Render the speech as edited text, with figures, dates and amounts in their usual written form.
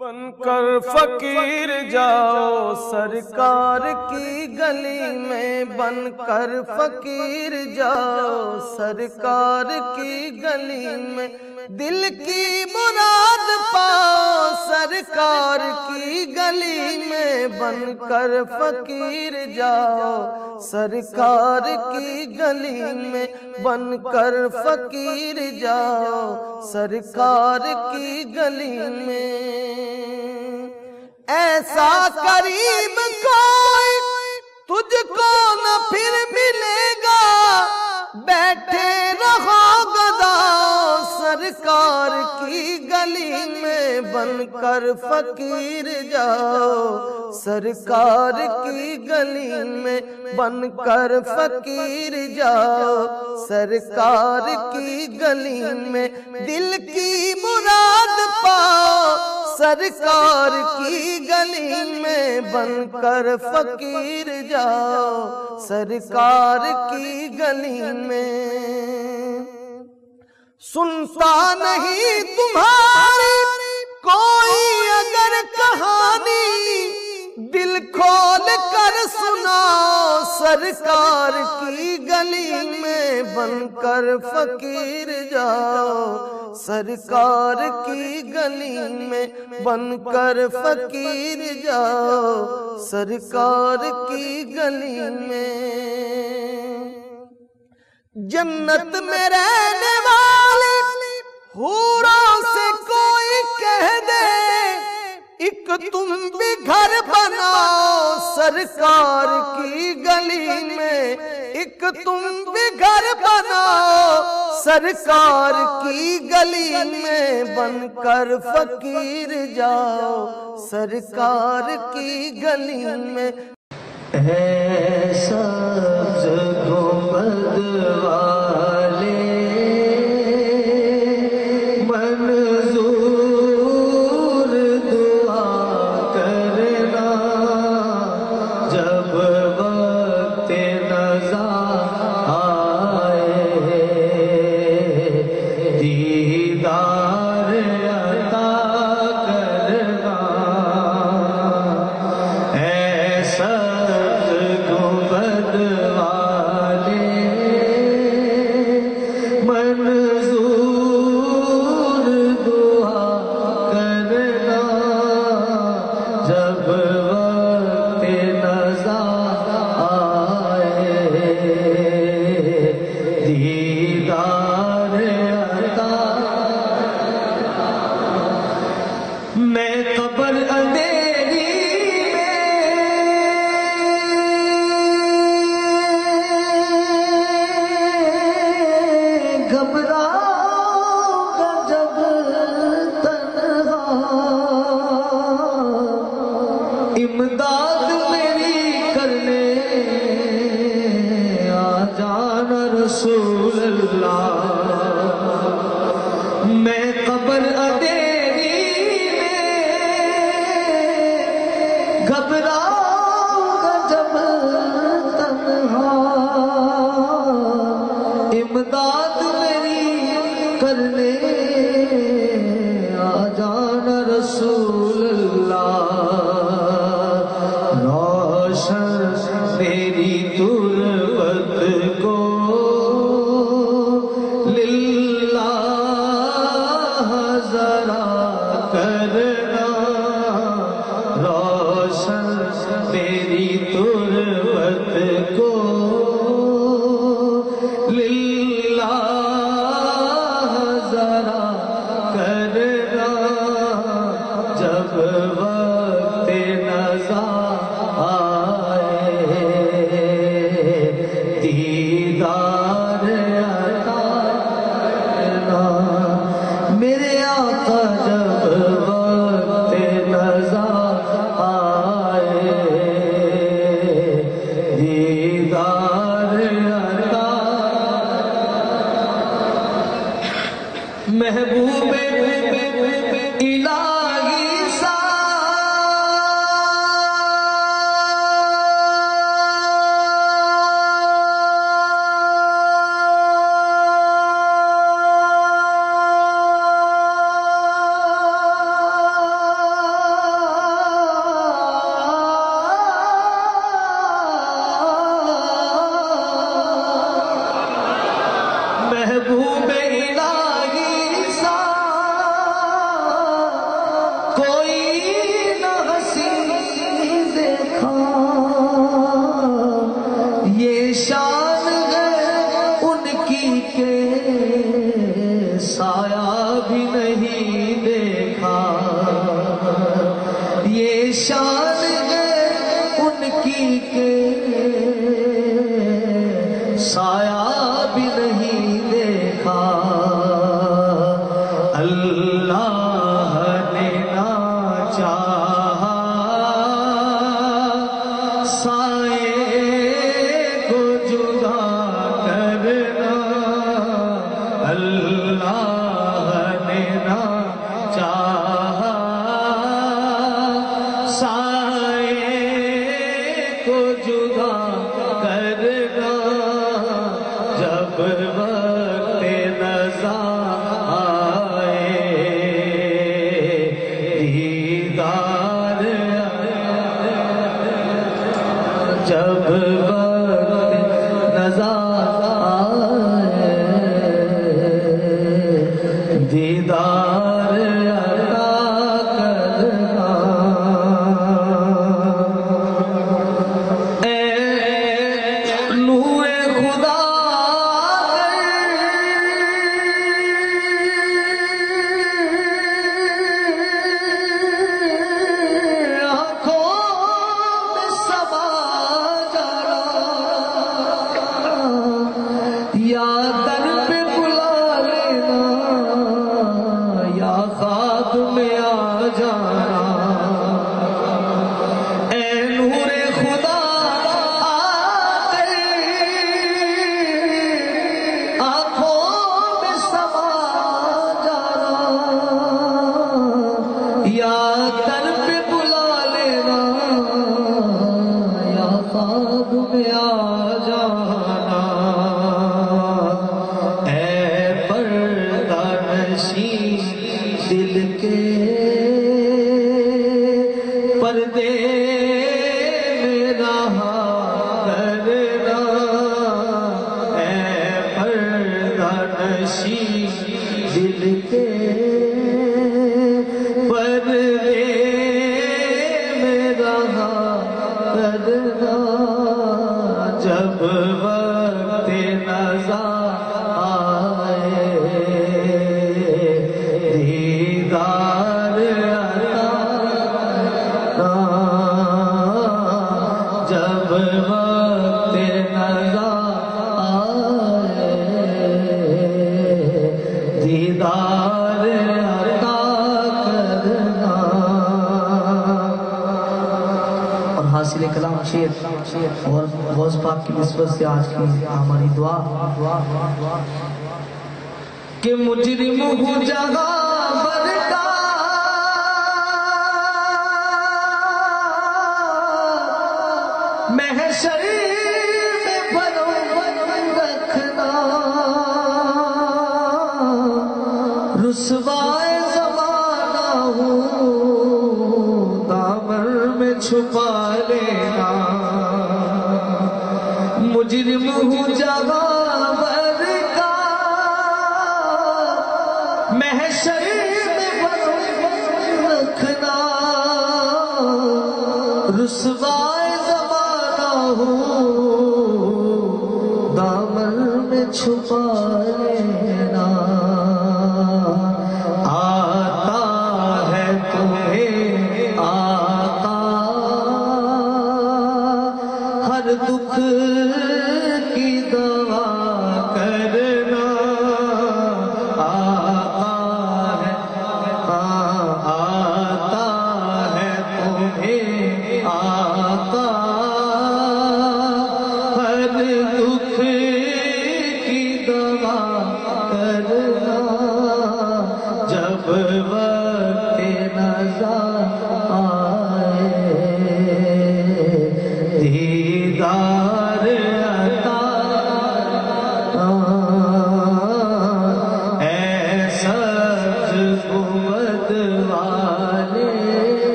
بن کر فقیر جاؤ سرکار کی گلی میں، بن کر فقیر جاؤ سرکار کی گلی میں، دل کی مراد پاؤ سرکار کی گلی میں، بن کر فقیر جاؤ سرکار کی گلی میں، بن کر فقیر جاؤ سرکار کی گلی میں۔ ایسا قریب کوئی تجھ کو نہ پھر ملے گا، بیٹھے رہو گداؤ سرکار کی گلی میں، بن کر فقیر جاؤ سرکار کی گلی میں، بن کر فقیر جاؤ سرکار کی گلی میں، دل کی مراد پاؤ سرکار کی گلی میں، بن کر فقیر جاؤ سرکار کی گلی میں۔ سنتا نہیں تمہاری کوئی اگر کہانی، دل کھول کر سناؤ سرکار کی گلی میں، بن کر فقیر جاؤ سرکار کی گلی میں، بن کر فقیر جاؤ سرکار کی گلی میں۔ جنت میں رہنے والی حوروں سے کوئی کہہ دے، ایک تم بھی گھر بناؤ سرکار کی گلی میں، ایک تم بھی گھر بناؤ سرکار کی گلی میں، بن کر فقیر جاؤ سرکار کی گلی میں۔ اے سبز گنبد والے منظور دعا کرنا، جب وقت نزا آئے دیدار عطا کرنا۔ ایسا گنبد والے منظور دعا کرنا، جب وقت نزا آئے دیدار عطا۔ میں قبر اندھیری گھبراؤں گا جب تنہا، امداد میری کرنے آ جانا رسول اللہ۔ میں قبر اندھیری میں گھبراؤں گا جب تنہا، امداد میری کرنے آ جانا رسول اللہ۔ روشن میری تربت کو للہ ذرا کرنا، روشن میری تربت کو للہ ذرا کرنا، جب وقت نزا آئے دیدار عطا کرنا۔ میرے آقا جب وقت نزا آئے دیدار عطا، محبوب الہی سا نہیں دیکھا، یہ شان ہے ان کی کہ سایہ بھی نہیں دیکھا، اللہ نے نہ چاہا سائے کو جدا کرنا، اللہ نے نہ چاہا سائے کو جدا کرنا، جب وقت نزا آئے دیدار، جب وقت نزا آئے دیدار عطا کرنا، اے نور خدا یا در پہ بلا لینا، یا خواب میں آ جانا، اے نور خدا آ گئے آنکھوں میں سما جانا، یا در پہ بلا لینا، یا خواب میں آ جانا، دل کے پردے میں رہا کرنا، اے پردہ نشین دل کے پردے میں رہا کرنا، جب وقت نزا آئے دیدار عطا، جب وقت نزا آئے دیدار عطا کرنا۔ اور حاصل کلام شعر اور غوث پاک کی نسبت سے آج کی ہماری دعا کہ مجرم ہوں جگہ بر کا محشر میں بنو رکھنا، رسوائے زمانہ ہوں دامن میں چھپا لینا، مجرم ہوں جگہ بر کا محشر میں بنو رکھنا، رسوائے زمانہ ہوں دامن میں چھپا لینا، آتا ہے تمہیں آقا ہر دکھ کی دوا کرنا، آتا ہے تمہیں آقا ہر دکھ کی دوا کرنا، جب وقت نزا